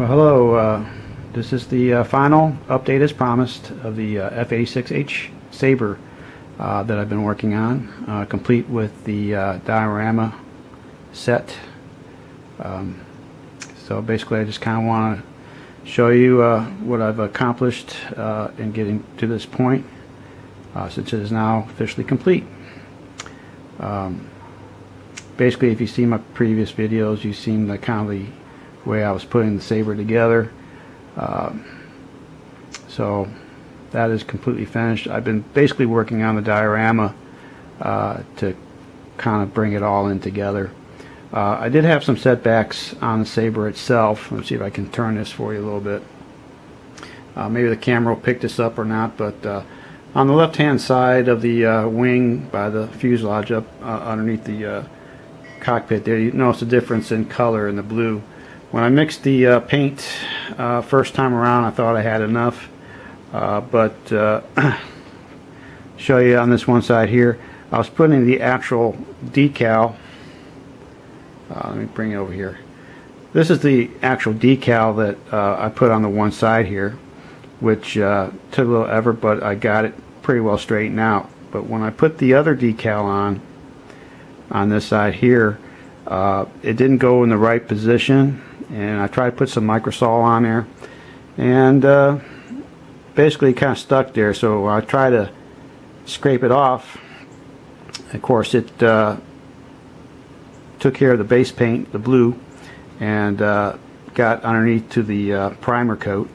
Well, hello. This is the final update as promised of the F86H Sabre that I've been working on, complete with the diorama set. So basically I just kind of want to show you what I've accomplished in getting to this point, since it is now officially complete. Basically, if you see my previous videos, you've seen the kind of the way I was putting the Sabre together. So that is completely finished. I've been basically working on the diorama to kind of bring it all in together. I did have some setbacks on the Sabre itself. Let's see if I can turn this for you a little bit. Maybe the camera will pick this up or not, but on the left hand side of the wing by the fuselage up underneath the cockpit there, you notice the difference in color in the blue. When I mixed the paint first time around, I thought I had enough, but show you on this one side here, I was putting the actual decal. Let me bring it over here. This is the actual decal that I put on the one side here, which took a little effort, but I got it pretty well straightened out. But when I put the other decal on this side here, it didn't go in the right position, and I tried to put some microsol on there, and basically kind of stuck there. So I tried to scrape it off. Of course, it took care of the base paint, the blue, and got underneath to the primer coat.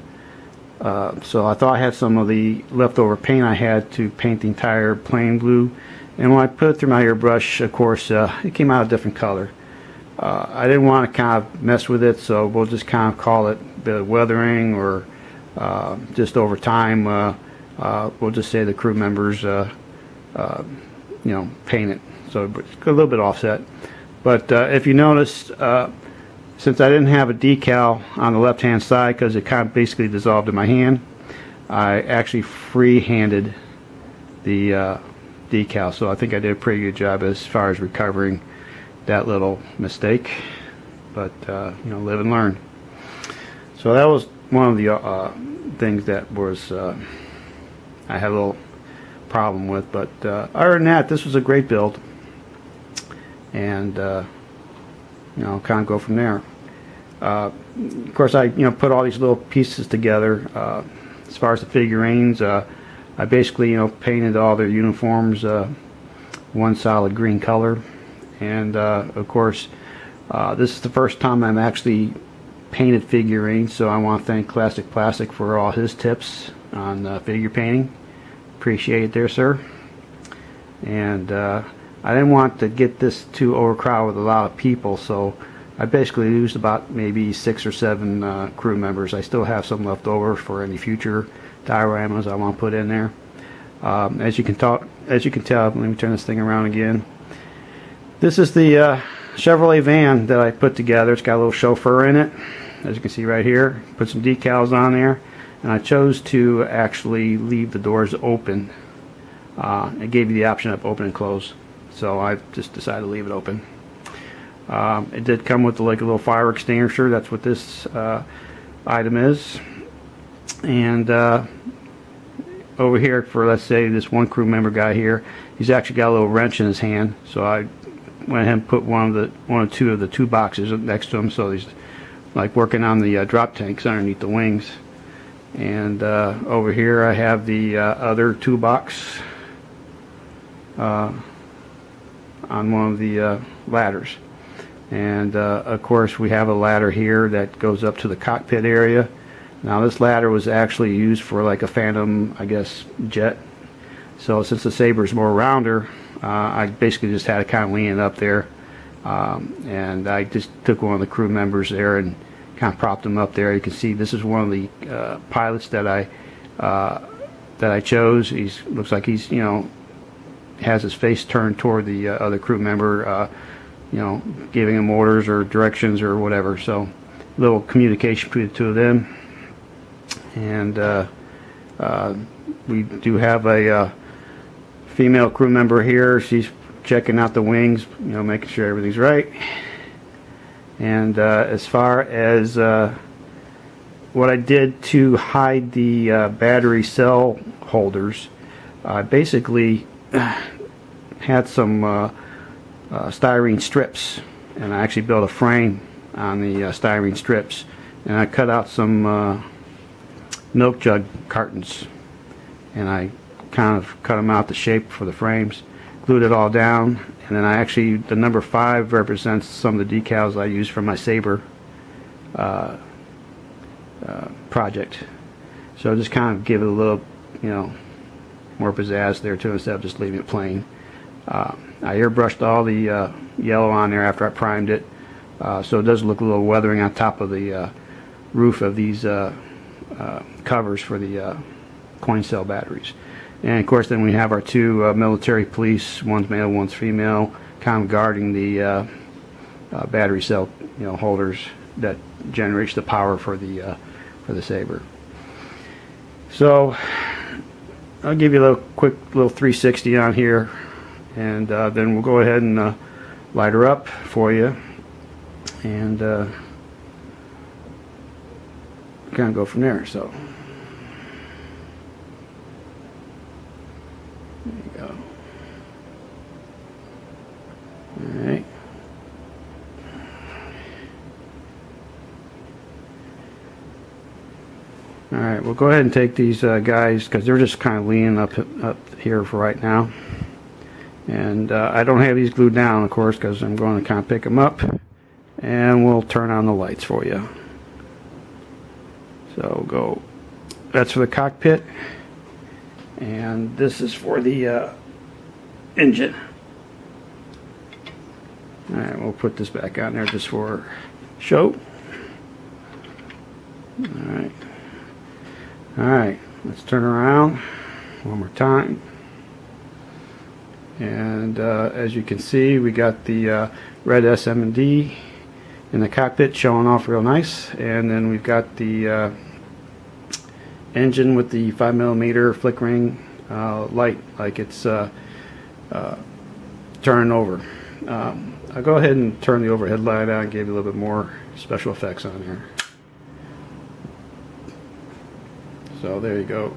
So I thought I had some of the leftover paint I had to paint the entire plane blue, and when I put it through my airbrush, of course, it came out a different color. I didn't want to kind of mess with it, so we'll just kind of call it a bit of weathering, or just over time we'll just say the crew members paint it, so it's a little bit offset. But if you notice, since I didn't have a decal on the left hand side because it kind of basically dissolved in my hand, I actually free-handed the decal, so I think I did a pretty good job as far as recovering that little mistake. But live and learn. So that was one of the things that was I had a little problem with, but other than that, this was a great build, and kind of go from there. Of course, I put all these little pieces together. As far as the figurines, I basically painted all their uniforms one solid green color, and of course this is the first time I'm actually painted figurines, so I want to thank Classic Plastic for all his tips on figure painting. Appreciate it there, sir. And I didn't want to get this too overcrowded with a lot of people, so I basically used about maybe 6 or 7 crew members. I still have some left over for any future dioramas I want to put in there. As you can tell, let me turn this thing around again. This is the Chevrolet van that I put together. It's got a little chauffeur in it, as you can see right here. Put some decals on there, and I chose to actually leave the doors open. It gave you the option of open and close, so I just decided to leave it open. It did come with like a little fire extinguisher. That's what this item is. And over here, for let's say this one crew member guy here, he's actually got a little wrench in his hand, so I went ahead and put one or two of the 2 boxes next to him, so he's like working on the drop tanks underneath the wings. And over here I have the other 2 box on one of the ladders. And of course we have a ladder here that goes up to the cockpit area. Now this ladder was actually used for like a Phantom, I guess, jet. So since the Sabre is more rounder, I basically just had to kind of lean it up there, and I just took one of the crew members there and kind of propped him up there. You can see this is one of the pilots that I chose. Looks like he's has his face turned toward the other crew member, giving him orders or directions or whatever. So a little communication between the two of them. And we do have a female crew member here. She's checking out the wings, making sure everything's right. And as far as what I did to hide the battery cell holders, I basically had some styrene strips, and I actually built a frame on the styrene strips, and I cut out some milk jug cartons, and I kind of cut them out the shape for the frames, glued it all down, and then I actually, the number 5 represents some of the decals I used for my Sabre project. So just kind of give it a little, you know, more pizzazz there too, instead of just leaving it plain. I airbrushed all the yellow on there after I primed it, so it does look a little weathering on top of the roof of these covers for the coin cell batteries. And of course then we have our 2 military police, one's male, one's female, kind of guarding the battery cell, you know, holders that generates the power for the Sabre. So I'll give you a little quick little 360 on here, and then we'll go ahead and light her up for you, and kind of go from there. So there you go. All right. Alright, we'll go ahead and take these guys, because they're just kind of leaning up here for right now. And I don't have these glued down, of course, because I'm going to kind of pick them up, and we'll turn on the lights for you. So go, that's for the cockpit, and this is for the engine. Alright, we'll put this back on there just for show. Alright. Alright, let's turn around one more time. And as you can see, we got the red SM&D in the cockpit showing off real nice. And then we've got the engine with the 5mm flickering light, like it's turning over. I'll go ahead and turn the overhead light on and give you a little bit more special effects on here. So there you go.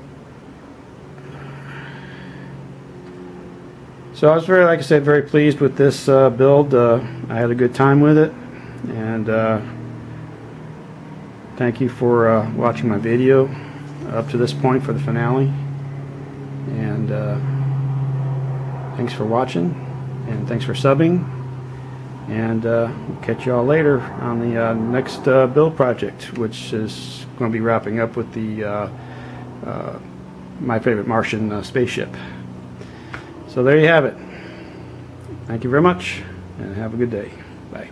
So I was very, like I said, very pleased with this build. I had a good time with it, and thank you for watching my video up to this point for the finale. And thanks for watching, and thanks for subbing, and we'll catch you all later on the next build project, which is going to be wrapping up with the My Favorite Martian spaceship. So there you have it. Thank you very much, and have a good day. Bye.